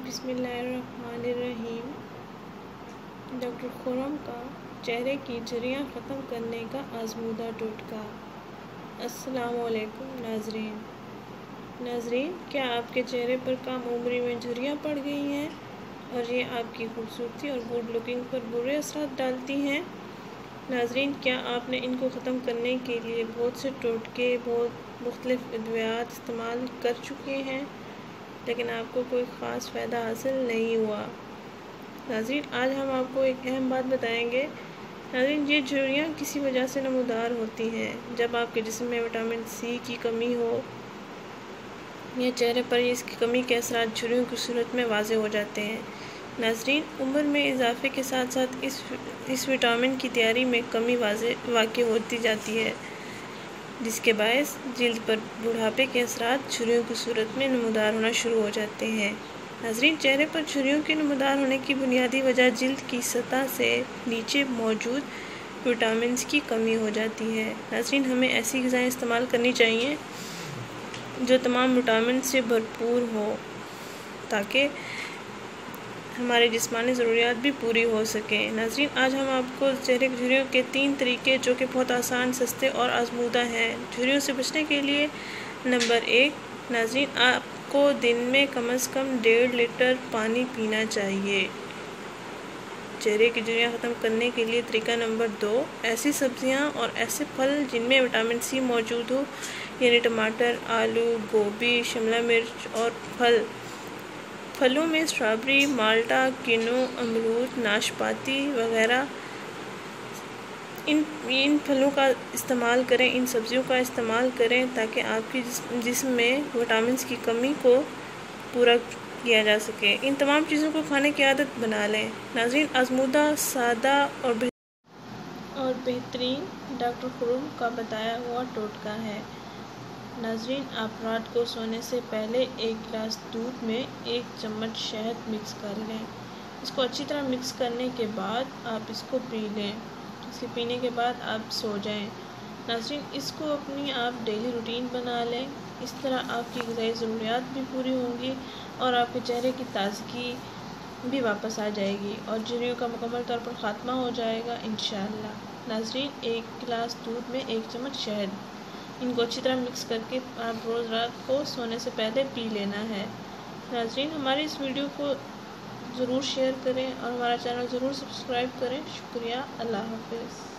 بسم اللہ الرحمن الرحیم۔ ڈاکٹر خرم کا چہرے کی جھریاں ختم کرنے کا آزمودہ ٹوٹکا۔ السلام علیکم ناظرین، کیا آپ کے چہرے پر کم عمری میں جھریاں پڑ گئی ہیں اور یہ آپ کی خوبصورتی اور گڈ لکنگ پر برے اثرات ڈالتی ہیں؟ ناظرین، کیا آپ نے ان کو ختم کرنے کے لیے بہت سے ٹوٹکے، بہت مختلف ادویات استعمال کر چکے ہیں لیکن آپ کو کوئی خاص فائدہ حاصل نہیں ہوا؟ ناظرین، آج ہم آپ کو ایک اہم بات بتائیں گے۔ ناظرین، یہ جھریاں کسی وجہ سے نمودار ہوتی ہیں۔ جب آپ کے جسم میں وٹامن سی کی کمی ہو یا چہرے پر اس کی کمی کے اثرات جھریوں کی صورت میں واضح ہو جاتے ہیں۔ ناظرین، عمر میں اضافے کے ساتھ ساتھ اس وٹامن کی تیاری میں کمی واقع ہوتی جاتی ہے، جس کے باعث جلد پر بڑھاپے کے اثرات جھریوں کی صورت میں نمودار ہونا شروع ہو جاتے ہیں۔ ناظرین، چہرے پر جھریوں کے نمودار ہونے کی بنیادی وجہ جلد کی سطح سے نیچے موجود وٹامنز کی کمی ہو جاتی ہے۔ ناظرین، ہمیں ایسی غذائیں استعمال کرنی چاہیے جو تمام وٹامنز سے بھرپور ہو تاکہ ہماری جسمانی ضروریات بھی پوری ہو سکیں۔ ناظرین، آج ہم آپ کو چہرے کی جھریوں کے 3 طریقے جو کہ بہت آسان، سستے اور آزمودہ ہیں جھریوں سے بچنے کے لیے۔ نمبر 1، ناظرین، آپ کو دن میں کم از کم 1.5 لیٹر پانی پینا چاہیے۔ چہرے کی جھریاں ختم کرنے کے لیے طریقہ نمبر 2، ایسی سبزیاں اور ایسے پھل جن میں وٹامن سی موجود ہو، یعنی ٹماٹر، آلو، گوبھی، شملہ مرچ اور پھلوں میں اسٹرابیری، مالٹا، کینو، امرود، ناشپاتی وغیرہ۔ ان پھلوں کا استعمال کریں، ان سبزیوں کا استعمال کریں تاکہ آپ کے جسم میں وٹامنز کی کمی کو پورا کیا جا سکے۔ ان تمام چیزوں کو کھانے کی عادت بنا لیں۔ ناظرین، آزمودہ، سادہ اور بہترین ڈاکٹر خرم کا بتایا ہوا ٹوٹکا ہے۔ ناظرین، آپ رات کو سونے سے پہلے 1 گلاس دودھ میں 1 چمچ شہد مکس کر لیں۔ اس کو اچھی طرح مکس کرنے کے بعد آپ اس کو پی لیں۔ اس کے پینے کے بعد آپ سو جائیں۔ ناظرین، اس کو اپنی آپ ڈیلی روٹین بنا لیں۔ اس طرح آپ کی غذائی ضروریات بھی پوری ہوں گی اور آپ کے چہرے کی تازگی بھی واپس آ جائے گی اور جھریوں کا مکمل طور پر خاتمہ ہو جائے گا انشاءاللہ۔ ناظرین، 1 گلاس دودھ میں 1 چمچ شہد، ان کو اچھی طرح مکس کر کے آپ روز رات کو سونے سے پہلے پی لینا ہے۔ ناظرین، ہماری اس ویڈیو کو ضرور شیئر کریں اور ہمارا چینل ضرور سبسکرائب کریں۔ شکریہ، اللہ حافظ۔